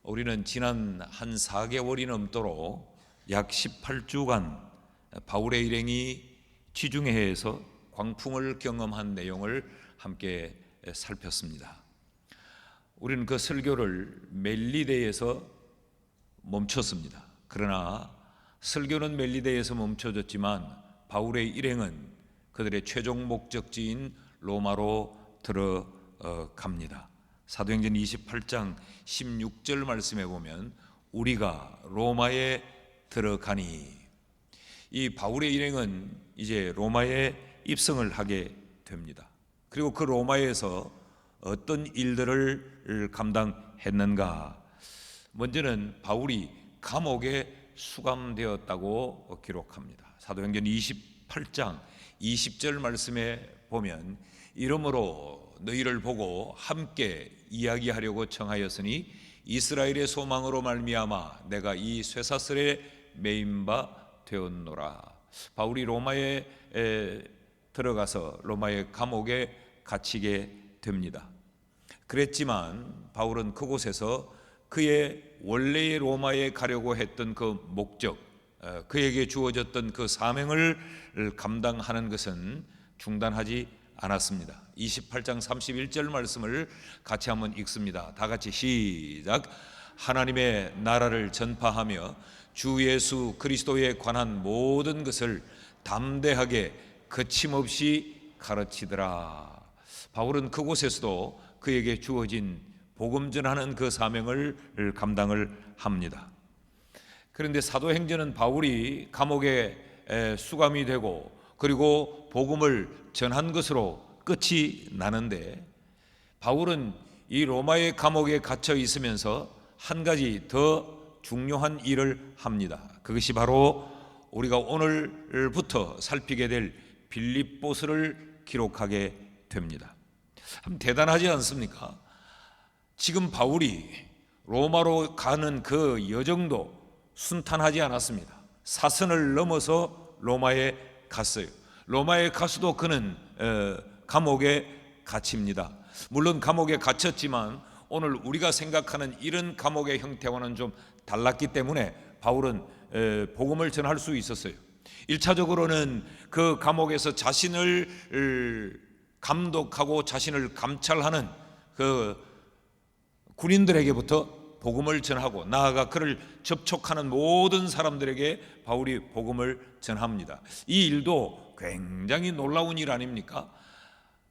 우리는 지난 한 4개월이 넘도록 약 18주간 바울의 일행이 지중해에서 광풍을 경험한 내용을 함께 살폈습니다. 우리는 그 설교를 멜리데에서 멈췄습니다. 그러나 설교는 멜리데에서 멈춰졌지만 바울의 일행은 그들의 최종 목적지인 로마로 들어갑니다. 사도행전 28장 16절 말씀에 보면 우리가 로마에 들어가니, 이 바울의 일행은 이제 로마에 입성을 하게 됩니다. 그리고 그 로마에서 어떤 일들을 감당했는가? 먼저는 바울이 감옥에 수감되었다고 기록합니다. 사도행전 28장 20절 말씀에 보면 이러므로 너희를 보고 함께 이야기하려고 청하였으니 이스라엘의 소망으로 말미암아 내가 이 쇠사슬에 매인 바 되었노라. 바울이 로마에 들어가서 로마의 감옥에 갇히게 됩니다. 그랬지만 바울은 그곳에서 그의 원래의 로마에 가려고 했던 그 목적, 그에게 주어졌던 그 사명을 감당하는 것은 중단하지 않았습니다. 28장 31절 말씀을 같이 한번 읽습니다. 다 같이 시작. 하나님의 나라를 전파하며 주 예수 그리스도에 관한 모든 것을 담대하게 거침없이 가르치더라. 바울은 그곳에서도 그에게 주어진 복음 전하는 그 사명을 감당을 합니다. 그런데 사도행전은 바울이 감옥에 수감이 되고 그리고 복음을 전한 것으로 끝이 나는데, 바울은 이 로마의 감옥에 갇혀 있으면서 한 가지 더 중요한 일을 합니다. 그것이 바로 우리가 오늘부터 살피게 될 빌립보서를 기록하게 됩니다. 참 대단하지 않습니까? 지금 바울이 로마로 가는 그 여정도 순탄하지 않았습니다. 사선을 넘어서 로마에 갔어요. 로마에 가서도 그는 감옥에 갇힙니다. 물론 감옥에 갇혔지만 오늘 우리가 생각하는 이런 감옥의 형태와는 좀 달랐기 때문에 바울은 복음을 전할 수 있었어요. 1차적으로는 그 감옥에서 자신을 감독하고 자신을 감찰하는 그 군인들에게부터 복음을 전하고 나아가 그를 접촉하는 모든 사람들에게 바울이 복음을 전합니다. 이 일도 굉장히 놀라운 일 아닙니까?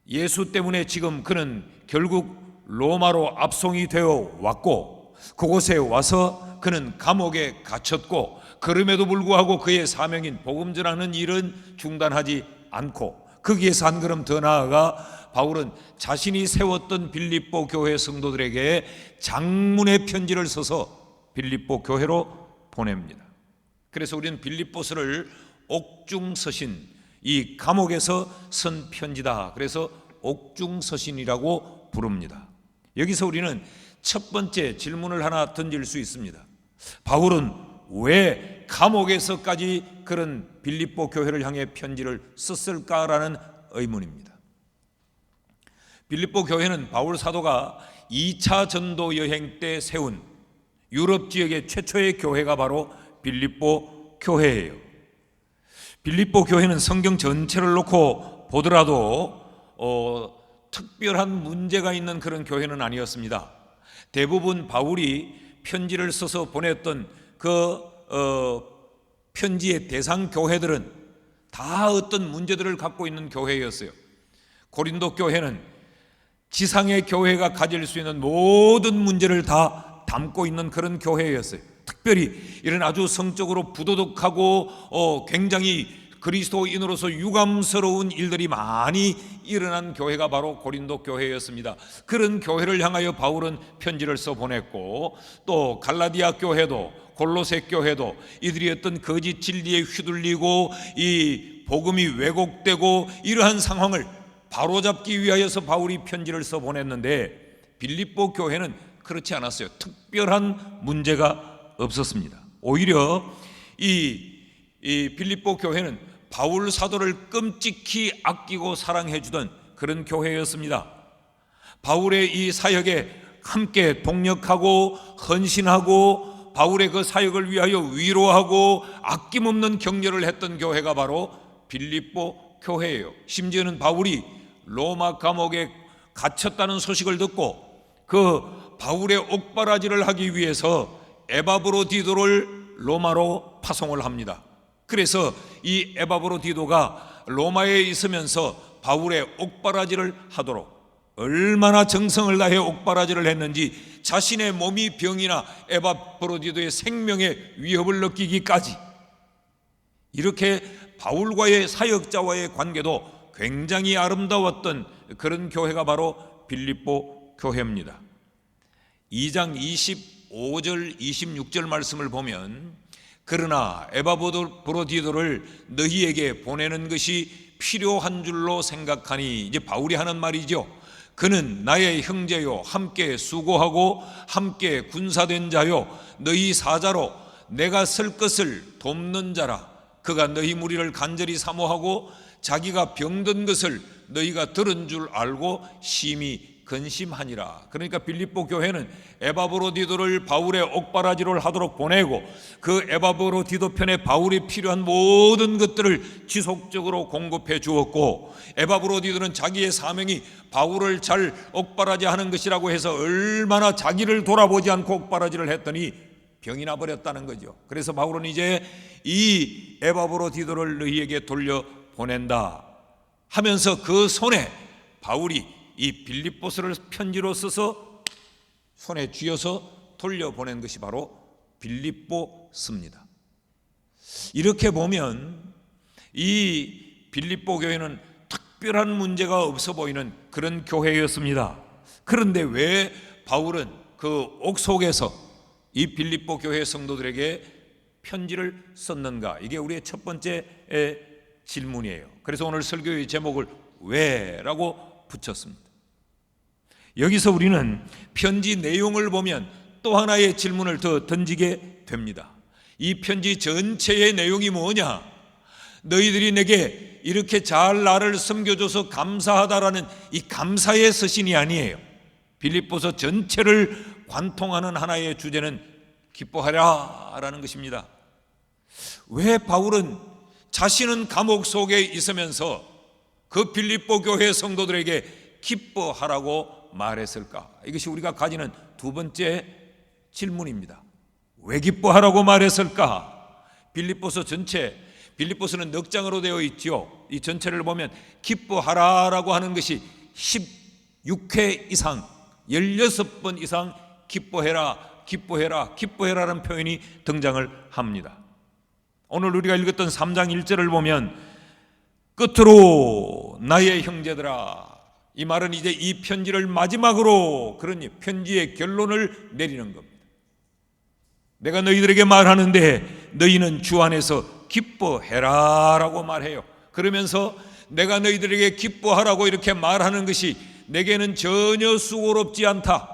예수 때문에 지금 그는 결국 로마로 압송이 되어 왔고, 그곳에 와서 그는 감옥에 갇혔고, 그럼에도 불구하고 그의 사명인 복음 전하는 일은 중단하지 않고, 거기에서 한 걸음 더 나아가 바울은 자신이 세웠던 빌립보 교회 성도들에게 장문의 편지를 써서 빌립보 교회로 보냅니다. 그래서 우리는 빌립보서를 옥중서신, 이 감옥에서 쓴 편지다, 그래서 옥중서신이라고 부릅니다. 여기서 우리는 첫 번째 질문을 하나 던질 수 있습니다. 바울은 왜 감옥에서까지 그런 빌립보 교회를 향해 편지를 썼을까라는 의문입니다. 빌립보 교회는 바울 사도가 2차 전도 여행 때 세운 유럽 지역의 최초의 교회가 바로 빌립보 교회예요. 빌립보 교회는 성경 전체를 놓고 보더라도 특별한 문제가 있는 그런 교회는 아니었습니다. 대부분 바울이 편지를 써서 보냈던 그 편지의 대상 교회들은 다 어떤 문제들을 갖고 있는 교회였어요. 고린도 교회는 지상의 교회가 가질 수 있는 모든 문제를 다 담고 있는 그런 교회였어요. 특별히 이런 아주 성적으로 부도덕하고 굉장히 그리스도인으로서 유감스러운 일들이 많이 일어난 교회가 바로 고린도 교회였습니다. 그런 교회를 향하여 바울은 편지를 써 보냈고, 또 갈라디아 교회도 골로새 교회도 이들이 어떤 거짓 진리에 휘둘리고 이 복음이 왜곡되고 이러한 상황을 바로잡기 위하여서 바울이 편지를 써 보냈는데, 빌립보 교회는 그렇지 않았어요. 특별한 문제가 없었습니다. 오히려 이 빌립보 교회는 바울 사도를 끔찍히 아끼고 사랑해 주던 그런 교회였습니다. 바울의 이 사역에 함께 동력하고 헌신하고 바울의 그 사역을 위하여 위로하고 아낌없는 격려를 했던 교회가 바로 빌립보 교회예요. 심지어는 바울이 로마 감옥에 갇혔다는 소식을 듣고 그 바울의 옥바라지를 하기 위해서 에바브로디도를 로마로 파송을 합니다. 그래서 이 에바브로디도가 로마에 있으면서 바울의 옥바라지를 하도록 얼마나 정성을 다해 옥바라지를 했는지 자신의 몸이 병이나 에바브로디도의 생명의 위협을 느끼기까지, 이렇게 바울과의 사역자와의 관계도 굉장히 아름다웠던 그런 교회가 바로 빌립보 교회입니다. 2장 25절 26절 말씀을 보면, 그러나 에바브로디도를 너희에게 보내는 것이 필요한 줄로 생각하니, 이제 바울이 하는 말이죠. 그는 나의 형제요, 함께 수고하고 함께 군사된 자요, 너희 사자로 내가 쓸 것을 돕는 자라. 그가 너희 무리를 간절히 사모하고 자기가 병든 것을 너희가 들은 줄 알고 심히 근심하니라. 그러니까 빌립보 교회는 에바브로디도를 바울의 옥바라지를 하도록 보내고, 그 에바브로디도 편에 바울이 필요한 모든 것들을 지속적으로 공급해 주었고, 에바브로디도는 자기의 사명이 바울을 잘 옥바라지 하는 것이라고 해서 얼마나 자기를 돌아보지 않고 옥바라지를 했더니 병이 나버렸다는 거죠. 그래서 바울은 이제 이 에바브로디도를 너희에게 돌려보낸다 하면서 그 손에 바울이 이 빌립보서를 편지로 써서 손에 쥐어서 돌려보낸 것이 바로 빌립보서입니다. 이렇게 보면 이 빌립보 교회는 특별한 문제가 없어 보이는 그런 교회였습니다. 그런데 왜 바울은 그 옥속에서 이 빌립보 교회 성도들에게 편지를 썼는가? 이게 우리의 첫 번째 질문이에요. 그래서 오늘 설교의 제목을 왜라고 붙였습니다. 여기서 우리는 편지 내용을 보면 또 하나의 질문을 더 던지게 됩니다. 이 편지 전체의 내용이 뭐냐? 너희들이 내게 이렇게 잘 나를 섬겨줘서 감사하다라는 이 감사의 서신이 아니에요. 빌립보서 전체를 관통하는 하나의 주제는 기뻐하라 라는 것입니다. 왜 바울은 자신은 감옥 속에 있으면서 그 빌립보 교회 성도들에게 기뻐하라고 말했을까? 이것이 우리가 가지는 두 번째 질문입니다. 왜 기뻐하라고 말했을까? 빌립보서 전체, 빌립보서는 넉 장으로 되어 있죠. 이 전체를 보면 기뻐하라라고 하는 것이 16회 이상, 16번 이상 기뻐해라, 기뻐해라, 기뻐해라라는 표현이 등장을 합니다. 오늘 우리가 읽었던 3장 1절을 보면 끝으로 나의 형제들아, 이 말은 이제 이 편지를 마지막으로, 그러니 편지의 결론을 내리는 겁니다. 내가 너희들에게 말하는데 너희는 주 안에서 기뻐해라 라고 말해요. 그러면서 내가 너희들에게 기뻐하라고 이렇게 말하는 것이 내게는 전혀 수고롭지 않다.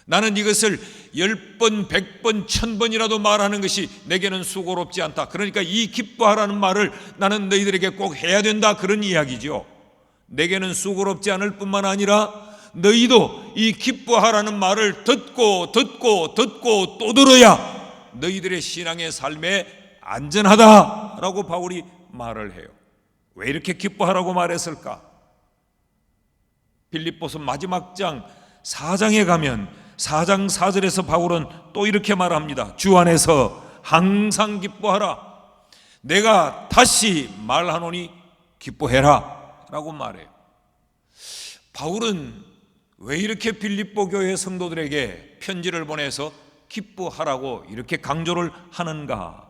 나는 이것을 10번, 100번, 1000번이라도 말하는 것이 내게는 수고롭지 않다. 그러니까 이 기뻐하라는 말을 나는 너희들에게 꼭 해야 된다, 그런 이야기죠. 내게는 수고롭지 않을 뿐만 아니라 너희도 이 기뻐하라는 말을 듣고 또 들어야 너희들의 신앙의 삶에 안전하다라고 바울이 말을 해요. 왜 이렇게 기뻐하라고 말했을까? 빌립보서 마지막 장 4장에 가면 4장 4절에서 바울은 또 이렇게 말합니다. 주 안에서 항상 기뻐하라. 내가 다시 말하노니 기뻐해라 라고 말해요. 바울은 왜 이렇게 빌립보 교회 성도들에게 편지를 보내서 기뻐하라고 이렇게 강조를 하는가?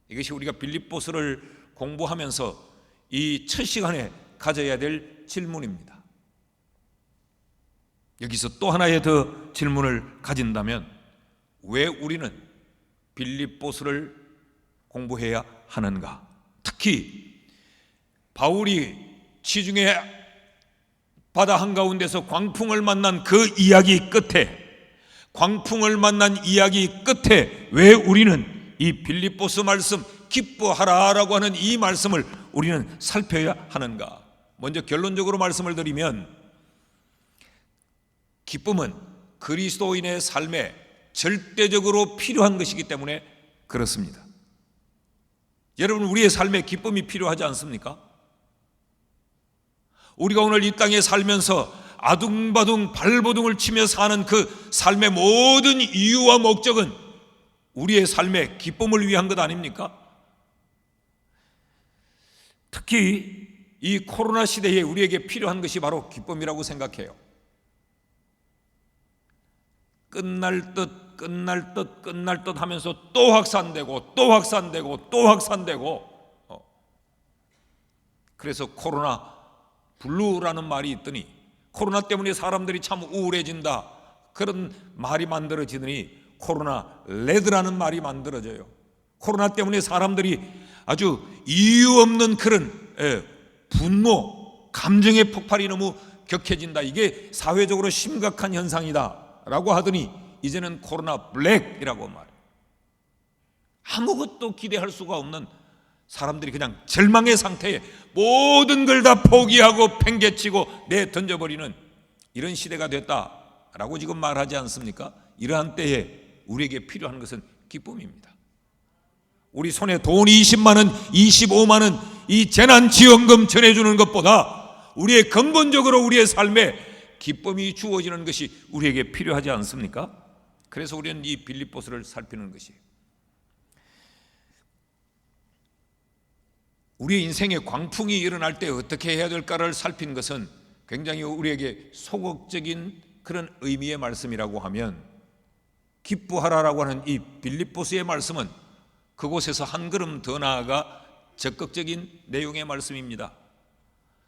이것이 우리가 빌립보서를 공부하면서 이 첫 시간에 가져야 될 질문입니다. 여기서 또 하나의 더 질문을 가진다면, 왜 우리는 빌립보서를 공부해야 하는가? 특히 바울이 지중해 바다 한가운데서 광풍을 만난 그 이야기 끝에, 광풍을 만난 이야기 끝에 왜 우리는 이 빌립보서 말씀 기뻐하라라고 하는 이 말씀을 우리는 살펴야 하는가? 먼저 결론적으로 말씀을 드리면, 기쁨은 그리스도인의 삶에 절대적으로 필요한 것이기 때문에 그렇습니다. 여러분, 우리의 삶에 기쁨이 필요하지 않습니까? 우리가 오늘 이 땅에 살면서 아둥바둥 발버둥을 치며 사는 그 삶의 모든 이유와 목적은 우리의 삶의 기쁨을 위한 것 아닙니까? 특히 이 코로나 시대에 우리에게 필요한 것이 바로 기쁨이라고 생각해요. 끝날 듯 하면서 또 확산되고 또 확산되고 또 확산되고, 그래서 코로나 블루라는 말이 있더니 코로나 때문에 사람들이 참 우울해진다, 그런 말이 만들어지더니 코로나 레드라는 말이 만들어져요. 코로나 때문에 사람들이 아주 이유 없는 그런 분노, 감정의 폭발이 너무 격해진다, 이게 사회적으로 심각한 현상이다 라고 하더니 이제는 코로나 블랙이라고 말해요. 아무것도 기대할 수가 없는, 사람들이 그냥 절망의 상태에 모든 걸 다 포기하고 팽개치고 내던져버리는 이런 시대가 됐다라고 지금 말하지 않습니까? 이러한 때에 우리에게 필요한 것은 기쁨입니다. 우리 손에 돈 20만 원, 25만 원 이 재난지원금 전해주는 것보다 우리의 근본적으로 우리의 삶에 기쁨이 주어지는 것이 우리에게 필요하지 않습니까? 그래서 우리는 이 빌립보서를 살피는 것이에요. 우리 인생에 광풍이 일어날 때 어떻게 해야 될까를 살핀 것은 굉장히 우리에게 소극적인 그런 의미의 말씀이라고 하면, 기뻐하라라고 하는 이 빌립보서의 말씀은 그곳에서 한 걸음 더 나아가 적극적인 내용의 말씀입니다.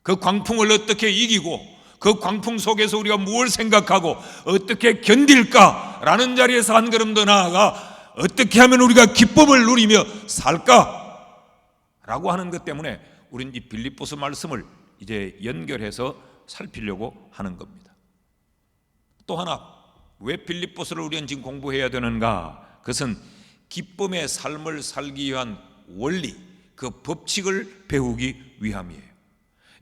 그 광풍을 어떻게 이기고 그 광풍 속에서 우리가 무엇을 생각하고 어떻게 견딜까라는 자리에서 한 걸음 더 나아가 어떻게 하면 우리가 기쁨을 누리며 살까라고 하는 것 때문에 우리는 이 빌립보서 말씀을 이제 연결해서 살피려고 하는 겁니다. 또 하나, 왜 빌립보서를 우리는 지금 공부해야 되는가? 그것은 기쁨의 삶을 살기 위한 원리, 그 법칙을 배우기 위함이에요.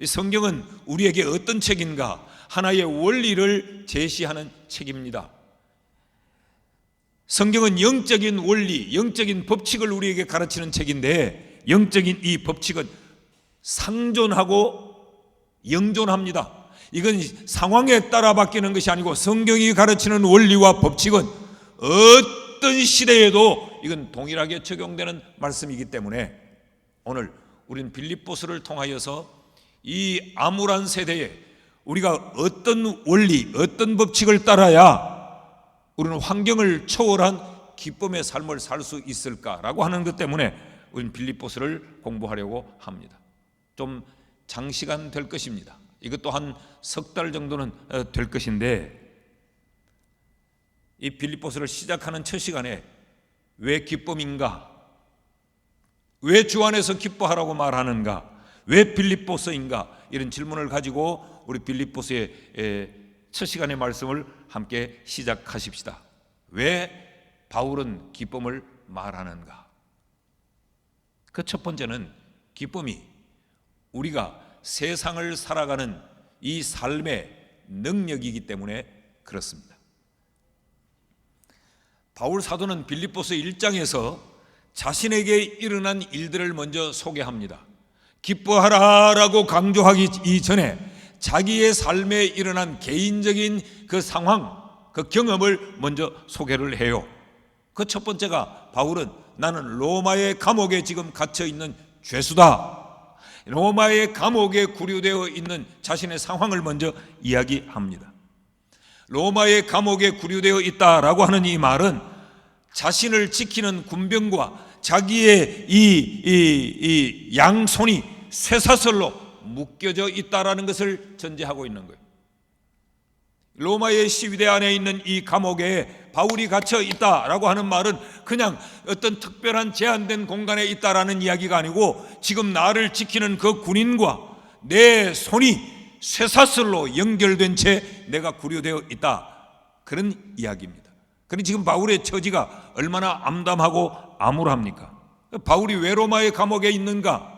이 성경은 우리에게 어떤 책인가? 하나의 원리를 제시하는 책입니다. 성경은 영적인 원리, 영적인 법칙을 우리에게 가르치는 책인데, 영적인 이 법칙은 상존하고 영존합니다. 이건 상황에 따라 바뀌는 것이 아니고 성경이 가르치는 원리와 법칙은 어떤 시대에도 이건 동일하게 적용되는 말씀이기 때문에 오늘 우리는 빌립보서를 통하여서 이 암울한 세대에 우리가 어떤 원리, 어떤 법칙을 따라야 우리는 환경을 초월한 기쁨의 삶을 살 수 있을까라고 하는 것 때문에 우리는 빌립보서를 공부하려고 합니다. 좀 장시간 될 것입니다. 이것도 한 석 달 정도는 될 것인데, 이 빌립보서를 시작하는 첫 시간에 왜 기쁨인가? 왜 주 안에서 기뻐하라고 말하는가? 왜 빌립보서인가? 이런 질문을 가지고 우리 빌립보서의 첫 시간의 말씀을 함께 시작하십시다. 왜 바울은 기쁨을 말하는가? 그 첫 번째는 기쁨이 우리가 세상을 살아가는 이 삶의 능력이기 때문에 그렇습니다. 바울 사도는 빌립보서 1장에서 자신에게 일어난 일들을 먼저 소개합니다. 기뻐하라라고 강조하기 이전에 자기의 삶에 일어난 개인적인 그 상황, 그 경험을 먼저 소개를 해요. 그 첫 번째가, 바울은 나는 로마의 감옥에 지금 갇혀 있는 죄수다. 로마의 감옥에 구류되어 있는 자신의 상황을 먼저 이야기합니다. 로마의 감옥에 구류되어 있다라고 하는 이 말은 자신을 지키는 군병과 자기의 이 양손이 쇠사슬로 묶여져 있다라는 것을 전제하고 있는 거예요. 로마의 시위대 안에 있는 이 감옥에 바울이 갇혀 있다라고 하는 말은 그냥 어떤 특별한 제한된 공간에 있다라는 이야기가 아니고, 지금 나를 지키는 그 군인과 내 손이 쇠사슬로 연결된 채 내가 구류되어 있다, 그런 이야기입니다. 그런데 지금 바울의 처지가 얼마나 암담하고 암울합니까? 바울이 왜 로마의 감옥에 있는가?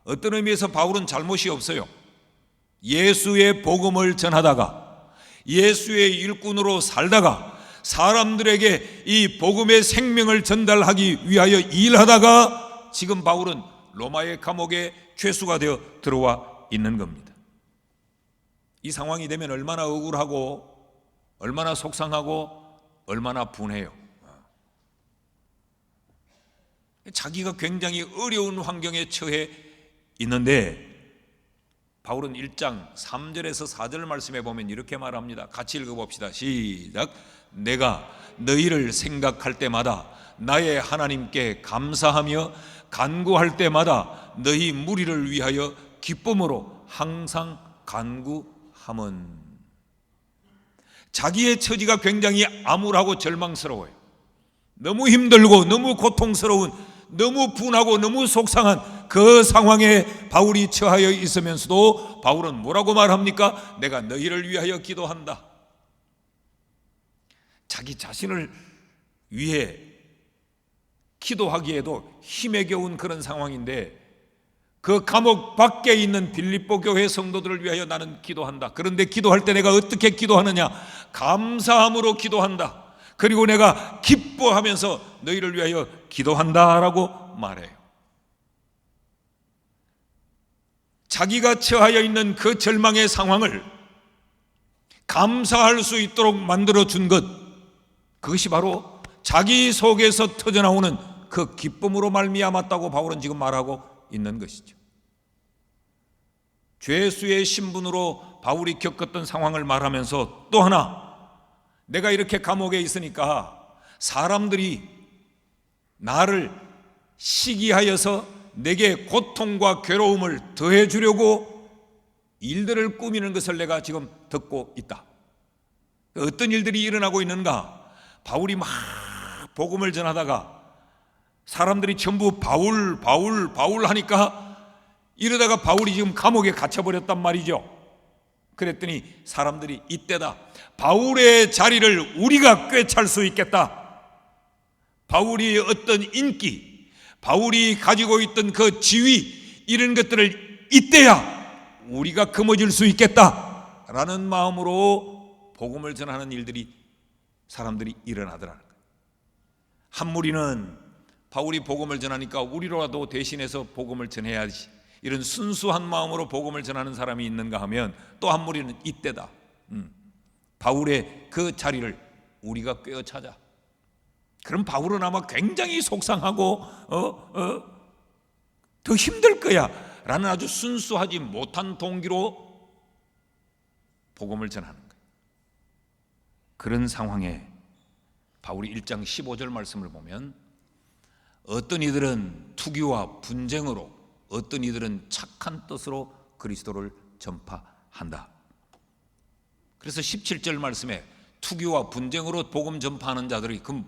어떤 의미에서 바울은 잘못이 없어요. 예수의 복음을 전하다가 예수의 일꾼으로 살다가 사람들에게 이 복음의 생명을 전달하기 위하여 일하다가 지금 바울은 로마의 감옥에 죄수가 되어 들어와 있는 겁니다. 이 상황이 되면 얼마나 억울하고 얼마나 속상하고 얼마나 분해요. 자기가 굉장히 어려운 환경에 처해 있는데 바울은 1장 3절에서 4절 말씀에 보면 이렇게 말합니다. 같이 읽어봅시다. 시작. 내가 너희를 생각할 때마다 나의 하나님께 감사하며 간구할 때마다 너희 무리를 위하여 기쁨으로 항상 간구함은. 자기의 처지가 굉장히 암울하고 절망스러워요. 너무 힘들고 너무 고통스러운, 너무 분하고 너무 속상한 그 상황에 바울이 처하여 있으면서도 바울은 뭐라고 말합니까? 내가 너희를 위하여 기도한다. 자기 자신을 위해 기도하기에도 힘에 겨운 그런 상황인데 그 감옥 밖에 있는 빌립보 교회 성도들을 위하여 나는 기도한다. 그런데 기도할 때 내가 어떻게 기도하느냐? 감사함으로 기도한다. 그리고 내가 기뻐하면서 너희를 위하여 기도한다라고 말해요. 자기가 처하여 있는 그 절망의 상황을 감사할 수 있도록 만들어준 것, 그것이 바로 자기 속에서 터져나오는 그 기쁨으로 말미암았다고 바울은 지금 말하고 있는 것이죠. 죄수의 신분으로 바울이 겪었던 상황을 말하면서 또 하나, 내가 이렇게 감옥에 있으니까 사람들이 나를 시기하여서 내게 고통과 괴로움을 더해 주려고 일들을 꾸미는 것을 내가 지금 듣고 있다. 어떤 일들이 일어나고 있는가? 바울이 막 복음을 전하다가 사람들이 전부 바울 하니까 이러다가 바울이 지금 감옥에 갇혀버렸단 말이죠. 그랬더니 사람들이 이때다, 바울의 자리를 우리가 꿰찰 수 있겠다. 바울이 어떤 인기, 바울이 가지고 있던 그 지위, 이런 것들을 이때야 우리가 거머쥘 수 있겠다라는 마음으로 복음을 전하는 일들이, 사람들이 일어나더라는 거예요. 한 무리는 바울이 복음을 전하니까 우리로라도 대신해서 복음을 전해야지, 이런 순수한 마음으로 복음을 전하는 사람이 있는가 하면, 또 한 무리는 이때다, 바울의 그 자리를 우리가 꿰어차자. 그럼 바울은 아마 굉장히 속상하고 더 힘들 거야 라는 아주 순수하지 못한 동기로 복음을 전하는 거예요. 그런 상황에 바울이 1장 15절 말씀을 보면, 어떤 이들은 투기와 분쟁으로, 어떤 이들은 착한 뜻으로 그리스도를 전파한다. 그래서 17절 말씀에 투기와 분쟁으로 복음 전파하는 자들이 그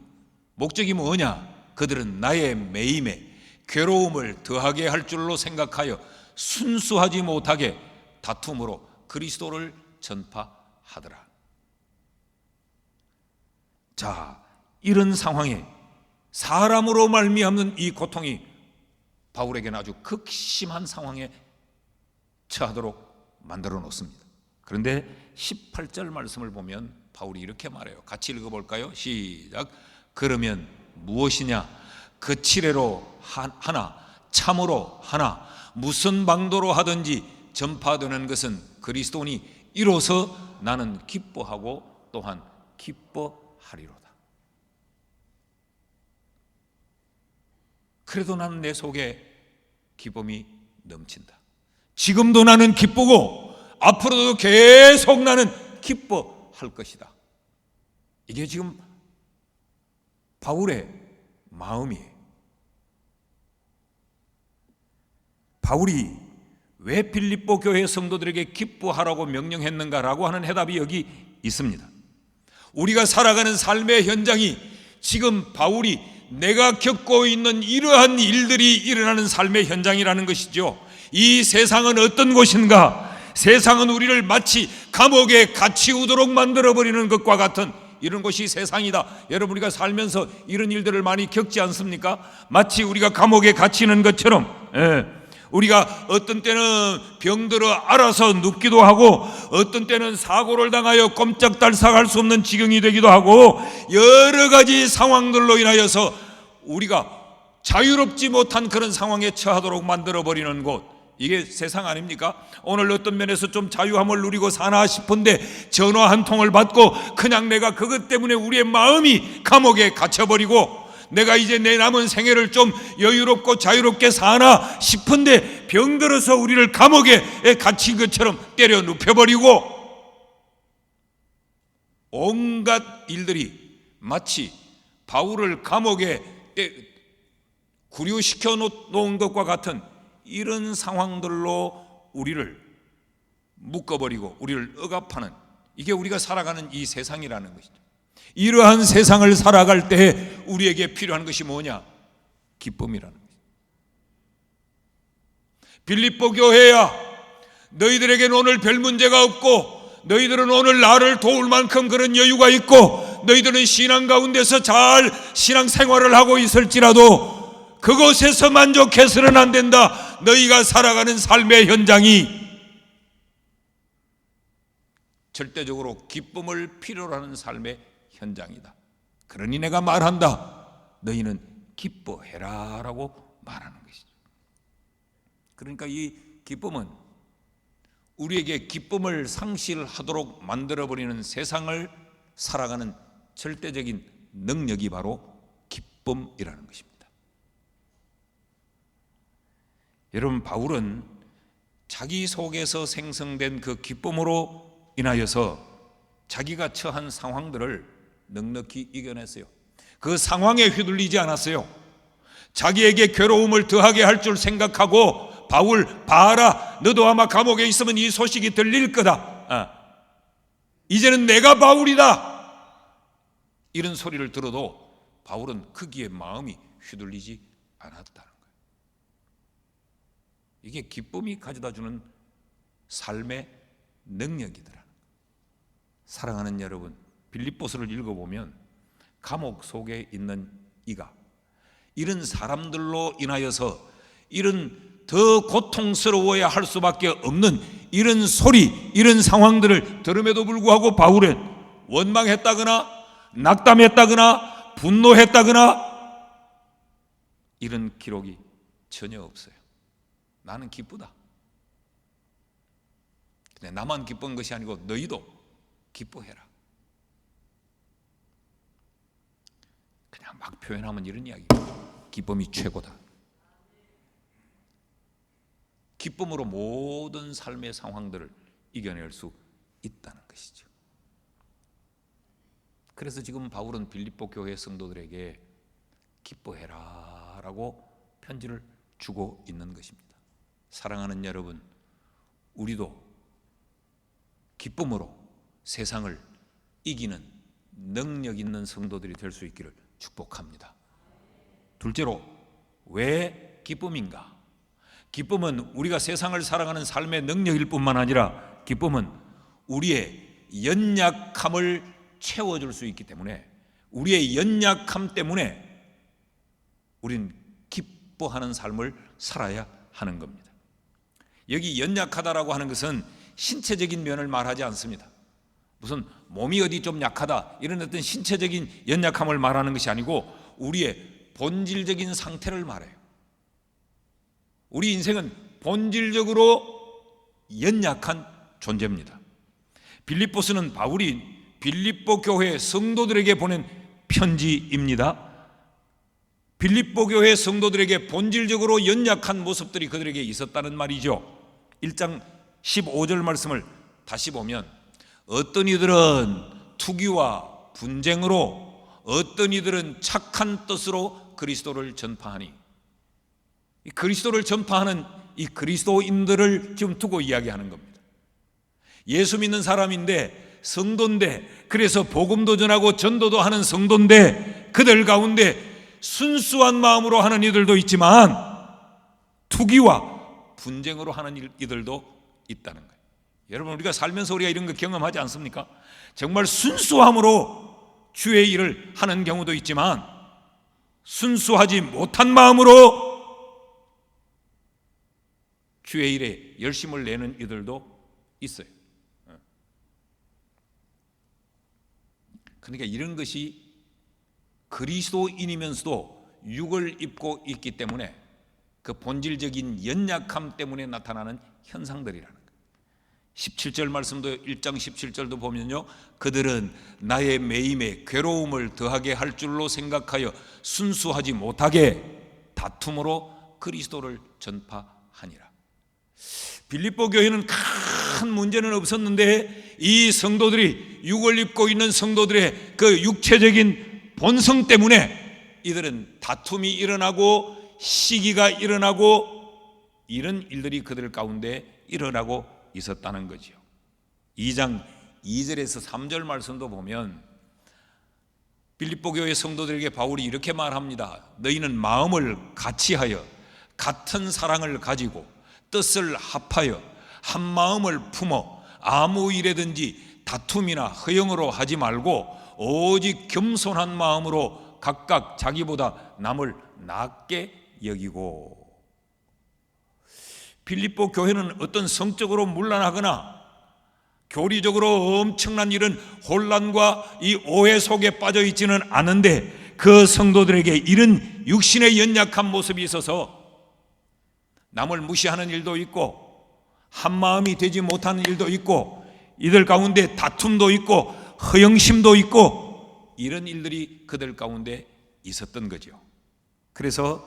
목적이 뭐냐? 그들은 나의 매임에 괴로움을 더하게 할 줄로 생각하여 순수하지 못하게 다툼으로 그리스도를 전파하더라. 자, 이런 상황에 사람으로 말미암는 이 고통이 바울에게는 아주 극심한 상황에 처하도록 만들어 놓습니다. 그런데 18절 말씀을 보면 바울이 이렇게 말해요. 같이 읽어볼까요? 시작. 그러면 무엇이냐? 그 치레로 하나, 참으로 하나, 무슨 방도로 하든지 전파되는 것은 그리스도니 이로써 나는 기뻐하고 또한 기뻐하리로다. 그래도 나는 내 속에 기쁨이 넘친다. 지금도 나는 기쁘고 앞으로도 계속 나는 기뻐할 것이다. 이게 지금 바울의 마음이에요. 바울이 왜 빌립보 교회 성도들에게 기뻐하라고 명령했는가라고 하는 해답이 여기 있습니다. 우리가 살아가는 삶의 현장이 지금 바울이 내가 겪고 있는 이러한 일들이 일어나는 삶의 현장이라는 것이죠. 이 세상은 어떤 곳인가? 세상은 우리를 마치 감옥에 갇히우도록 만들어버리는 것과 같은 이런 것이 세상이다. 여러분, 우리가 살면서 이런 일들을 많이 겪지 않습니까? 마치 우리가 감옥에 갇히는 것처럼, 우리가 어떤 때는 병들어 알아서 눕기도 하고 어떤 때는 사고를 당하여 꼼짝달싹할 수 없는 지경이 되기도 하고 여러 가지 상황들로 인하여서 우리가 자유롭지 못한 그런 상황에 처하도록 만들어버리는 곳, 이게 세상 아닙니까? 오늘 어떤 면에서 좀 자유함을 누리고 사나 싶은데 전화 한 통을 받고 그냥 내가 그것 때문에 우리의 마음이 감옥에 갇혀버리고 내가 이제 내 남은 생애를 좀 여유롭고 자유롭게 사나 싶은데 병들어서 우리를 감옥에 갇힌 것처럼 때려 눕혀버리고 온갖 일들이 마치 바울을 감옥에 구류시켜 놓은 것과 같은 이런 상황들로 우리를 묶어버리고 우리를 억압하는, 이게 우리가 살아가는 이 세상이라는 것이죠. 이러한 세상을 살아갈 때 우리에게 필요한 것이 뭐냐? 기쁨이라는 것이죠. 빌립보 교회야, 너희들에게는 오늘 별 문제가 없고 너희들은 오늘 나를 도울 만큼 그런 여유가 있고 너희들은 신앙 가운데서 잘 신앙 생활을 하고 있을지라도 그곳에서 만족해서는 안 된다. 너희가 살아가는 삶의 현장이 절대적으로 기쁨을 필요로 하는 삶의 현장이다. 그러니 내가 말한다. 너희는 기뻐해라 라고 말하는 것이죠. 그러니까 이 기쁨은 우리에게 기쁨을 상실하도록 만들어버리는 세상을 살아가는 절대적인 능력이 바로 기쁨이라는 것입니다. 여러분, 바울은 자기 속에서 생성된 그 기쁨으로 인하여서 자기가 처한 상황들을 넉넉히 이겨냈어요. 그 상황에 휘둘리지 않았어요. 자기에게 괴로움을 더하게 할 줄 생각하고 바울 봐라, 너도 아마 감옥에 있으면 이 소식이 들릴 거다. 이제는 내가 바울이다. 이런 소리를 들어도 바울은 거기에 마음이 휘둘리지 않았다는 거예요. 이게 기쁨이 가져다주는 삶의 능력이더라. 사랑하는 여러분, 빌립보서를 읽어보면 감옥 속에 있는 이가 이런 사람들로 인하여서 이런 더 고통스러워야 할 수밖에 없는 이런 소리, 이런 상황들을 들음에도 불구하고 바울은 원망했다거나 낙담했다거나 분노했다거나 이런 기록이 전혀 없어요. 나는 기쁘다. 근데 나만 기쁜 것이 아니고 너희도 기뻐해라. 그냥 막 표현하면 이런 이야기. 기쁨이 최고다. 기쁨으로 모든 삶의 상황들을 이겨낼 수 있다는 것이죠. 그래서 지금 바울은 빌립보 교회 성도들에게 기뻐해라 라고 편지를 주고 있는 것입니다. 사랑하는 여러분, 우리도 기쁨으로 세상을 이기는 능력 있는 성도들이 될 수 있기를 축복합니다. 둘째로, 왜 기쁨인가? 기쁨은 우리가 세상을 살아가는 삶의 능력일 뿐만 아니라 기쁨은 우리의 연약함을 채워줄 수 있기 때문에, 우리의 연약함 때문에 우린 기뻐하는 삶을 살아야 하는 겁니다. 여기 연약하다라고 하는 것은 신체적인 면을 말하지 않습니다. 무슨 몸이 어디 좀 약하다 이런 어떤 신체적인 연약함을 말하는 것이 아니고 우리의 본질적인 상태를 말해요. 우리 인생은 본질적으로 연약한 존재입니다. 빌립보서는 바울이 빌립보 교회 성도들에게 보낸 편지입니다. 빌립보 교회 성도들에게 본질적으로 연약한 모습들이 그들에게 있었다는 말이죠. 1장 15절 말씀을 다시 보면 어떤 이들은 투기와 분쟁으로, 어떤 이들은 착한 뜻으로 그리스도를 전파하니, 이 그리스도를 전파하는 이 그리스도인들을 지금 두고 이야기하는 겁니다. 예수 믿는 사람인데, 성도인데, 그래서 복음도 전하고 전도도 하는 성도인데 그들 가운데 순수한 마음으로 하는 이들도 있지만 투기와 분쟁으로 하는 이들도 있다는 거예요. 여러분, 우리가 살면서 우리가 이런 거 경험하지 않습니까? 정말 순수함으로 주의 일을 하는 경우도 있지만 순수하지 못한 마음으로 휴일에 열심을 내는 이들도 있어요. 그러니까 이런 것이 그리스도인이면서도 육을 입고 있기 때문에 그 본질적인 연약함 때문에 나타나는 현상들이라는 거예요. 17절 말씀도 1장 17절도 보면요, 그들은 나의 매임에 괴로움을 더하게 할 줄로 생각하여 순수하지 못하게 다툼으로 그리스도를 전파하니라. 빌립보 교회는 큰 문제는 없었는데 이 성도들이, 육을 입고 있는 성도들의 그 육체적인 본성 때문에 이들은 다툼이 일어나고 시기가 일어나고 이런 일들이 그들 가운데 일어나고 있었다는 거죠. 2장 2절에서 3절 말씀도 보면 빌립보 교회 성도들에게 바울이 이렇게 말합니다. 너희는 마음을 같이하여 같은 사랑을 가지고 뜻을 합하여 한 마음을 품어 아무 일에든지 다툼이나 허영으로 하지 말고 오직 겸손한 마음으로 각각 자기보다 남을 낮게 여기고. 빌립보 교회는 어떤 성적으로 문란하거나 교리적으로 엄청난 이런 혼란과 이 오해 속에 빠져 있지는 않은데 그 성도들에게 이런 육신의 연약한 모습이 있어서 남을 무시하는 일도 있고 한마음이 되지 못하는 일도 있고 이들 가운데 다툼도 있고 허영심도 있고 이런 일들이 그들 가운데 있었던 거죠. 그래서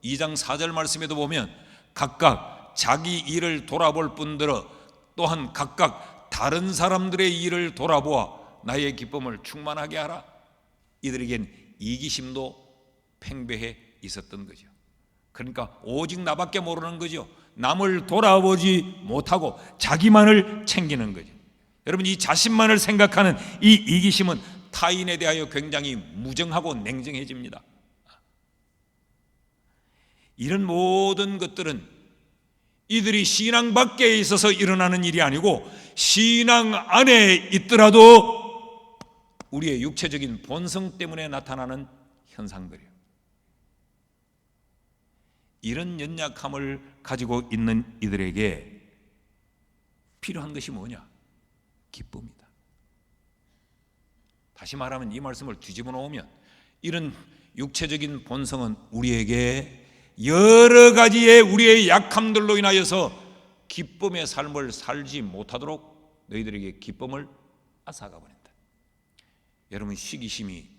2장 4절 말씀에도 보면 각각 자기 일을 돌아볼 뿐더러 또한 각각 다른 사람들의 일을 돌아보아 나의 기쁨을 충만하게 하라. 이들에겐 이기심도 팽배해 있었던 거죠. 그러니까 오직 나밖에 모르는 거죠. 남을 돌아보지 못하고 자기만을 챙기는 거죠. 여러분, 이 자신만을 생각하는 이 이기심은 타인에 대하여 굉장히 무정하고 냉정해집니다. 이런 모든 것들은 이들이 신앙 밖에 있어서 일어나는 일이 아니고 신앙 안에 있더라도 우리의 육체적인 본성 때문에 나타나는 현상들이에요. 이런 연약함을 가지고 있는 이들에게 필요한 것이 뭐냐? 기쁨이다. 다시 말하면 이 말씀을 뒤집어 놓으면 이런 육체적인 본성은 우리에게 여러 가지의 우리의 약함들로 인하여서 기쁨의 삶을 살지 못하도록 너희들에게 기쁨을 앗아가 버린다. 여러분, 시기심이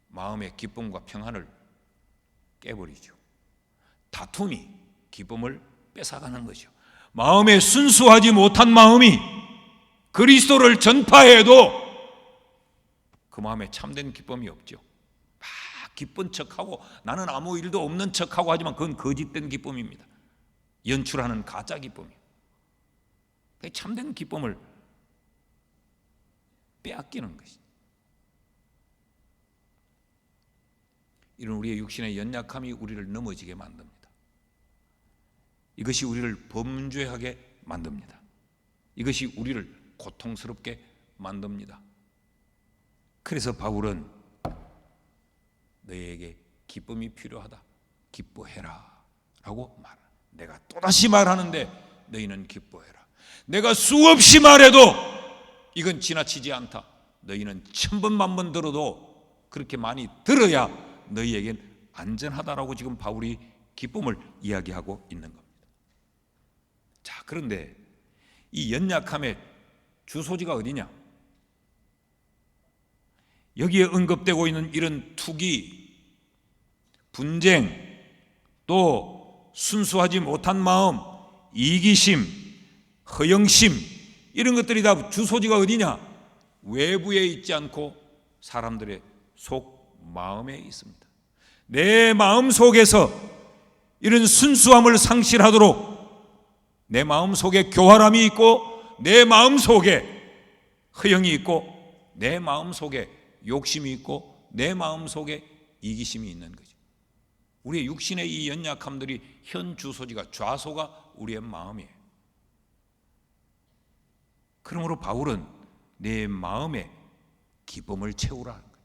마음의 기쁨과 평안을 깨버리죠. 다툼이 기쁨을 뺏어가는 거죠. 마음에 순수하지 못한 마음이 그리스도를 전파해도 그 마음에 참된 기쁨이 없죠. 막 기쁜 척하고 나는 아무 일도 없는 척하고 하지만 그건 거짓된 기쁨입니다. 연출하는 가짜 기쁨이에요. 참된 기쁨을 빼앗기는 것이죠. 이런 우리의 육신의 연약함이 우리를 넘어지게 만듭니다. 이것이 우리를 범죄하게 만듭니다. 이것이 우리를 고통스럽게 만듭니다. 그래서 바울은 너희에게 기쁨이 필요하다. 기뻐해라 라고 말합니다. 내가 또다시 말하는데 너희는 기뻐해라. 내가 수없이 말해도 이건 지나치지 않다. 너희는 1000번 만번 들어도 그렇게 많이 들어야 너희에겐 안전하다라고 지금 바울이 기쁨을 이야기하고 있는 겁니다. 자, 그런데 이 연약함의 주소지가 어디냐? 여기에 언급되고 있는 이런 투기, 분쟁, 또 순수하지 못한 마음, 이기심, 허영심, 이런 것들이 다 주소지가 어디냐? 외부에 있지 않고 사람들의 속 마음에 있습니다. 내 마음 속에서 이런 순수함을 상실하도록 내 마음 속에 교활함이 있고 내 마음 속에 허영이 있고 내 마음 속에 욕심이 있고 내 마음 속에 이기심이 있는 거죠. 우리의 육신의 이 연약함들이 현 주소지가, 좌소가 우리의 마음이에요. 그러므로 바울은 내 마음에 기쁨을 채우라는 거예요.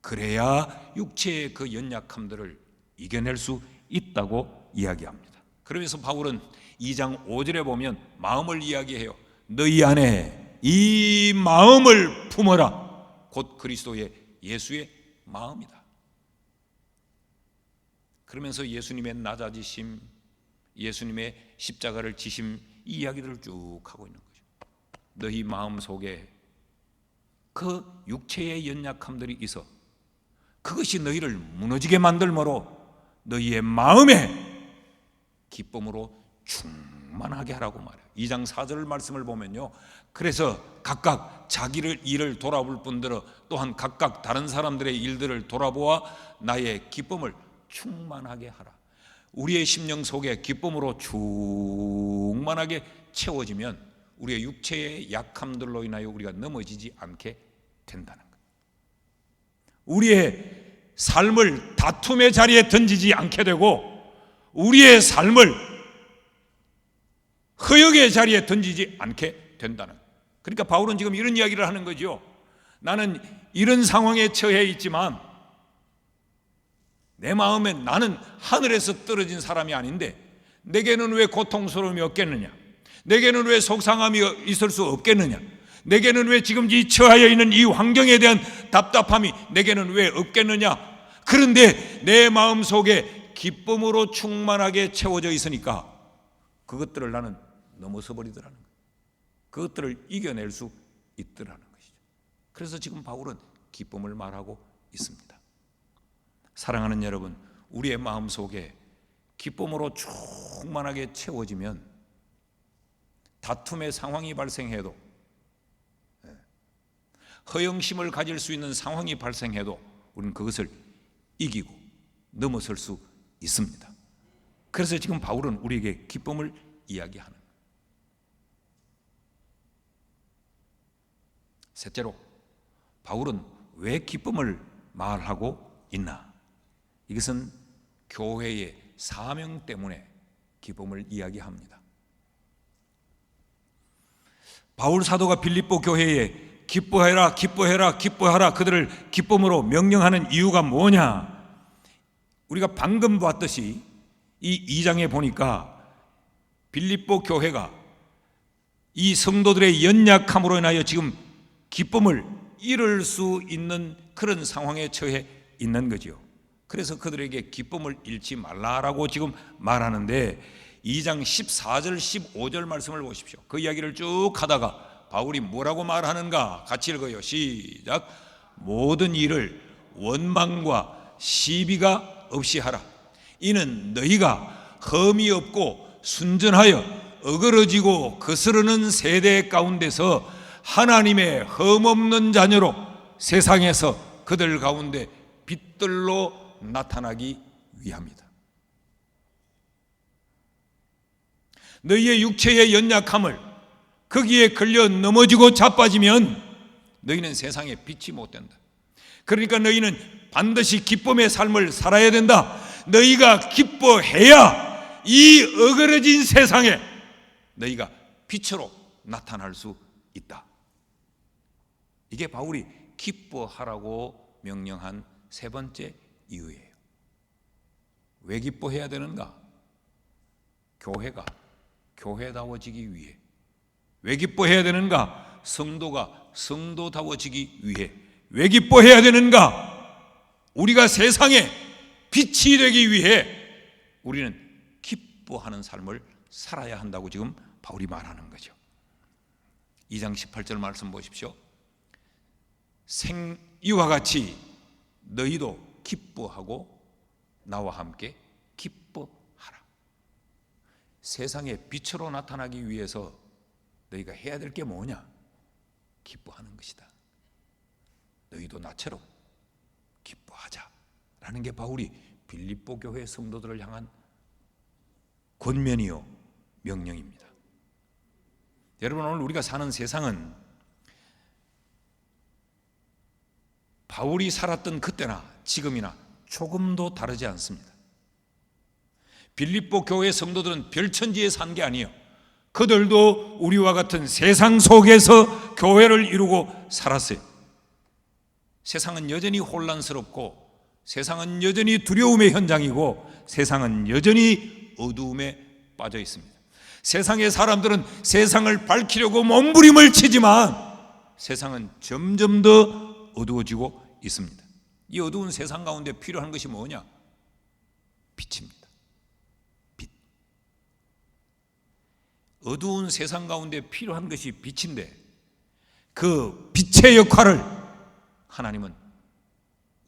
그래야 육체의 그 연약함들을 이겨낼 수 있다고 이야기합니다. 그러면서 바울은 2장 5절에 보면 마음을 이야기해요. 너희 안에 이 마음을 품어라. 곧 그리스도의 예수의 마음이다. 그러면서 예수님의 낮아지심, 예수님의 십자가를 지심, 이 이야기들을 쭉 하고 있는 거죠. 너희 마음 속에 그 육체의 연약함들이 있어 그것이 너희를 무너지게 만들므로 너희의 마음에 기쁨으로 충만하게 하라고 말해요. 2장 4절 말씀을 보면요, 그래서 각각 자기를 일을 돌아볼 뿐더러 또한 각각 다른 사람들의 일들을 돌아보아 나의 기쁨을 충만하게 하라. 우리의 심령 속에 기쁨으로 충만하게 채워지면 우리의 육체의 약함들로 인하여 우리가 넘어지지 않게 된다는 거예요. 우리의 삶을 다툼의 자리에 던지지 않게 되고 우리의 삶을 허역의 자리에 던지지 않게 된다는 거예요. 그러니까 바울은 지금 이런 이야기를 하는 거죠. 나는 이런 상황에 처해 있지만 내 마음에 나는 하늘에서 떨어진 사람이 아닌데 내게는 왜 고통스러움이 없겠느냐? 내게는 왜 속상함이 있을 수 없겠느냐? 내게는 왜 지금 이 처하여 있는 이 환경에 대한 답답함이 내게는 왜 없겠느냐? 그런데 내 마음 속에 기쁨으로 충만하게 채워져 있으니까 그것들을 나는 넘어서 버리더라는 거예요. 그것들을 이겨낼 수 있더라는 것이죠. 그래서 지금 바울은 기쁨을 말하고 있습니다. 사랑하는 여러분, 우리의 마음 속에 기쁨으로 충만하게 채워지면 다툼의 상황이 발생해도, 허영심을 가질 수 있는 상황이 발생해도 우리는 그것을 이기고 넘어설 수 있습니다. 그래서 지금 바울은 우리에게 기쁨을 이야기하는 거예요. 셋째로, 바울은 왜 기쁨을 말하고 있나? 이것은 교회의 사명 때문에 기쁨을 이야기합니다. 바울 사도가 빌립보 교회에 기뻐해라, 기뻐해라, 기뻐하라 그들을 기쁨으로 명령하는 이유가 뭐냐? 우리가 방금 봤듯이 이 2장에 보니까 빌립보 교회가 이 성도들의 연약함으로 인하여 지금 기쁨을 잃을 수 있는 그런 상황에 처해 있는 거죠. 그래서 그들에게 기쁨을 잃지 말라라고 지금 말하는데 2장 14절 15절 말씀을 보십시오. 그 이야기를 쭉 하다가 바울이 뭐라고 말하는가? 같이 읽어요. 시작. 모든 일을 원망과 시비가 없이 하라. 이는 너희가 흠이 없고 순전하여 어그러지고 거스르는 세대 가운데서 하나님의 흠없는 자녀로 세상에서 그들 가운데 빛들로 나타나기 위함이다. 너희의 육체의 연약함을 거기에 걸려 넘어지고 자빠지면 너희는 세상에 빛이 못 된다. 그러니까 너희는 반드시 기쁨의 삶을 살아야 된다. 너희가 기뻐해야 이 어그러진 세상에 너희가 빛으로 나타날 수 있다. 이게 바울이 기뻐하라고 명령한 세 번째 이유예요. 왜 기뻐해야 되는가? 교회가 교회다워지기 위해. 왜 기뻐해야 되는가? 성도가 성도다워지기 위해. 왜 기뻐해야 되는가? 우리가 세상에 빛이 되기 위해 우리는 기뻐하는 삶을 살아야 한다고 지금 바울이 말하는 거죠. 2장 18절 말씀 보십시오. 이와 같이 너희도 기뻐하고 나와 함께 기뻐하라. 세상에 빛으로 나타나기 위해서 너희가 해야 될 게 뭐냐? 기뻐하는 것이다. 너희도 나처럼 기뻐하자라는 게 바울이 빌립보 교회 성도들을 향한 권면이요 명령입니다. 여러분, 오늘 우리가 사는 세상은 바울이 살았던 그때나 지금이나 조금도 다르지 않습니다. 빌립보 교회 성도들은 별천지에 산 게 아니에요. 그들도 우리와 같은 세상 속에서 교회를 이루고 살았어요. 세상은 여전히 혼란스럽고 세상은 여전히 두려움의 현장이고 세상은 여전히 어두움의 빠져 있습니다. 세상의 사람들은 세상을 밝히려고 몸부림을 치지만 세상은 점점 더 어두워지고 있습니다. 이 어두운 세상 가운데 필요한 것이 뭐냐? 빛입니다. 빛. 어두운 세상 가운데 필요한 것이 빛인데 그 빛의 역할을 하나님은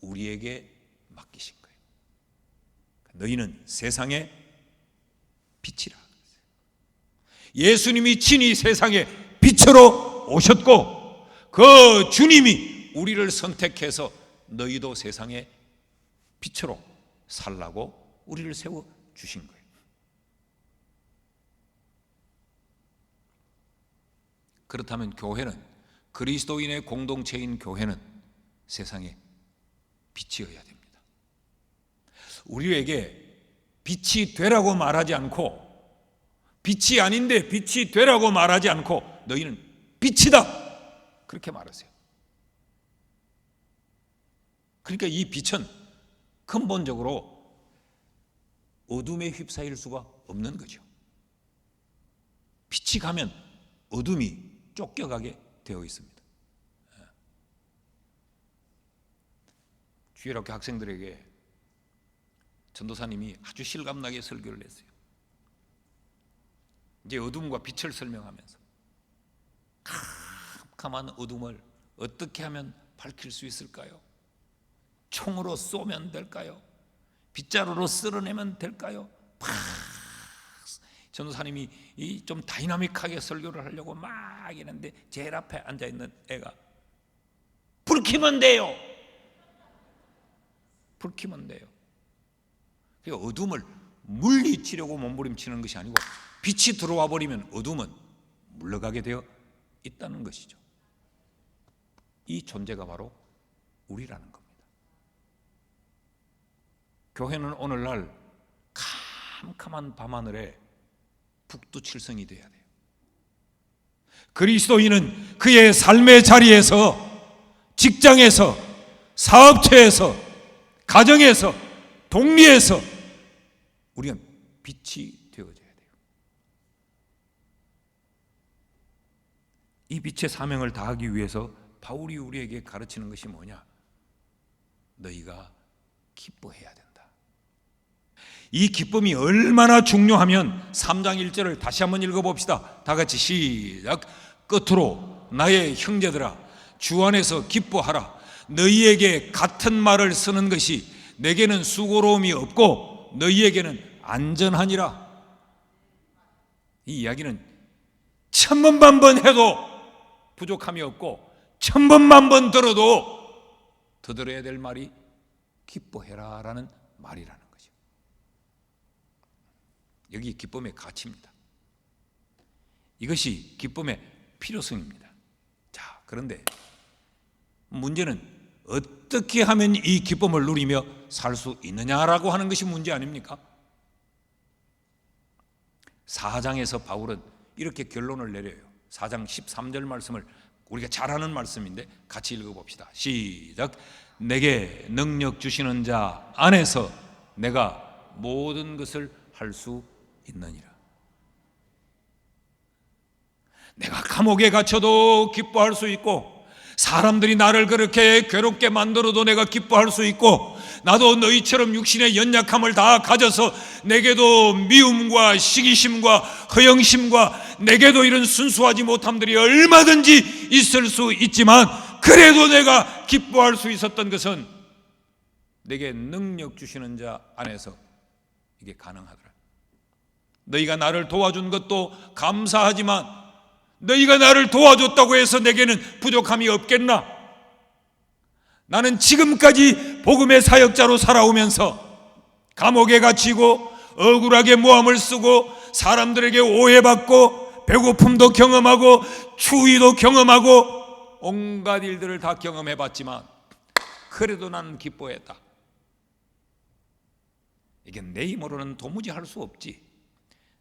우리에게 맡기신 거예요. 너희는 세상의 빛이라. 예수님이 친히 세상에 빛으로 오셨고 그 주님이 우리를 선택해서 너희도 세상의 빛으로 살라고 우리를 세워주신 거예요. 그렇다면 교회는, 그리스도인의 공동체인 교회는 세상의 빛이어야 됩니다. 우리에게 빛이 되라고 말하지 않고, 빛이 아닌데 빛이 되라고 말하지 않고 너희는 빛이다 그렇게 말하세요. 그러니까 이 빛은 근본적으로 어둠에 휩싸일 수가 없는 거죠. 빛이 가면 어둠이 쫓겨가게 되어 있습니다. 주일학교 학생들에게 전도사님이 아주 실감나게 설교를 했어요. 이제 어둠과 빛을 설명하면서 캄캄한 어둠을 어떻게 하면 밝힐 수 있을까요? 총으로 쏘면 될까요? 빗자루로 쓸어내면 될까요? 전도사님이 좀 다이나믹하게 설교를 하려고 막 이랬는데 제일 앞에 앉아있는 애가 불 켜면 돼요. 불 켜면 돼요. 그러니까 어둠을 물리치려고 몸부림치는 것이 아니고 빛이 들어와 버리면 어둠은 물러가게 되어 있다는 것이죠. 이 존재가 바로 우리라는 겁니다. 교회는 오늘날 캄캄한 밤하늘에 북두칠성이 되어야 돼요. 그리스도인은 그의 삶의 자리에서, 직장에서, 사업체에서, 가정에서, 동리에서 우리가 빛이 되어져야 돼요. 이 빛의 사명을 다하기 위해서 바울이 우리에게 가르치는 것이 뭐냐? 너희가 기뻐해야 된다. 이 기쁨이 얼마나 중요하면 3장 1절을 다시 한번 읽어봅시다. 다 같이 시작. 끝으로 나의 형제들아 주 안에서 기뻐하라. 너희에게 같은 말을 쓰는 것이 내게는 수고로움이 없고 너희에게는 안전하니라. 이 이야기는 1000번 해도 부족함이 없고 1000번 들어도 더 들어야 될 말이 기뻐해라 라는 말이라는 거죠. 여기 기쁨의 가치입니다. 이것이 기쁨의 필요성입니다. 자, 그런데 문제는 어떻게 하면 이 기쁨을 누리며 살 수 있느냐라고 하는 것이 문제 아닙니까? 4장에서 바울은 이렇게 결론을 내려요. 4장 13절 말씀을 우리가 잘 아는 말씀인데 같이 읽어봅시다. 시작. 내게 능력 주시는 자 안에서 내가 모든 것을 할 수 있느니라. 내가 감옥에 갇혀도 기뻐할 수 있고 사람들이 나를 그렇게 괴롭게 만들어도 내가 기뻐할 수 있고 나도 너희처럼 육신의 연약함을 다 가져서 내게도 미움과 시기심과 허영심과 내게도 이런 순수하지 못함들이 얼마든지 있을 수 있지만 그래도 내가 기뻐할 수 있었던 것은 내게 능력 주시는 자 안에서 이게 가능하더라. 너희가 나를 도와준 것도 감사하지만 너희가 나를 도와줬다고 해서 내게는 부족함이 없겠나? 나는 지금까지 복음의 사역자로 살아오면서 감옥에 갇히고 억울하게 모함을 쓰고 사람들에게 오해받고 배고픔도 경험하고 추위도 경험하고 온갖 일들을 다 경험해봤지만 그래도 나는 기뻐했다. 이게 내 힘으로는 도무지 할 수 없지.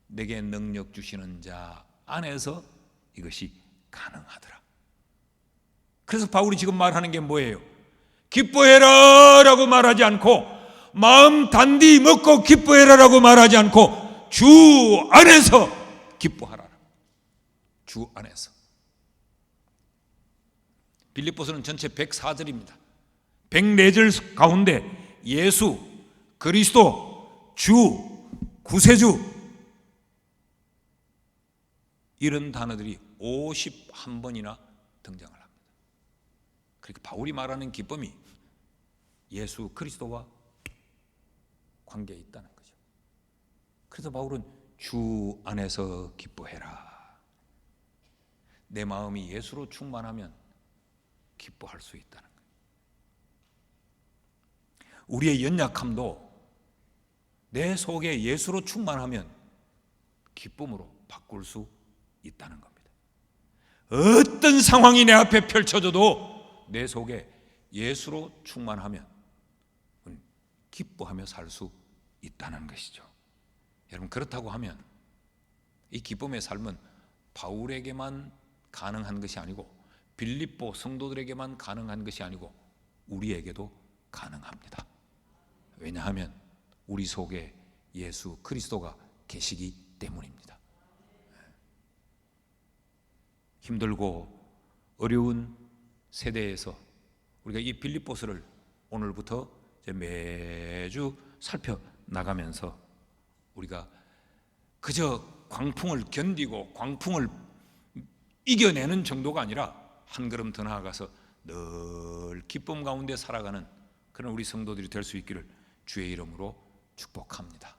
내게 능력 주시는 자 안에서 이것이 가능하더라. 그래서 바울이 지금 말하는 게 뭐예요? 기뻐해라 라고 말하지 않고 마음 단디 먹고 기뻐해라 라고 말하지 않고 주 안에서 기뻐하라. 주 안에서. 빌립보서는 전체 104절입니다. 104절 가운데 예수, 그리스도, 주, 구세주 이런 단어들이 51번이나 등장을 합니다. 그러니까 바울이 말하는 기쁨이 예수 그리스도와 관계에 있다는 거죠. 그래서 바울은 주 안에서 기뻐해라. 내 마음이 예수로 충만하면 기뻐할 수 있다는 거예요. 우리의 연약함도 내 속에 예수로 충만하면 기쁨으로 바꿀 수 있다는 겁니다. 어떤 상황이 내 앞에 펼쳐져도 내 속에 예수로 충만하면 기뻐하며 살 수 있다는 것이죠. 여러분, 그렇다고 하면 이 기쁨의 삶은 바울에게만 가능한 것이 아니고 빌립보 성도들에게만 가능한 것이 아니고 우리에게도 가능합니다. 왜냐하면 우리 속에 예수 그리스도가 계시기 때문입니다. 힘들고 어려운 세대에서 우리가 이 빌립보서를 오늘부터 매주 살펴나가면서 우리가 그저 광풍을 견디고 광풍을 이겨내는 정도가 아니라 한 걸음 더 나아가서 늘 기쁨 가운데 살아가는 그런 우리 성도들이 될 수 있기를 주의 이름으로 축복합니다.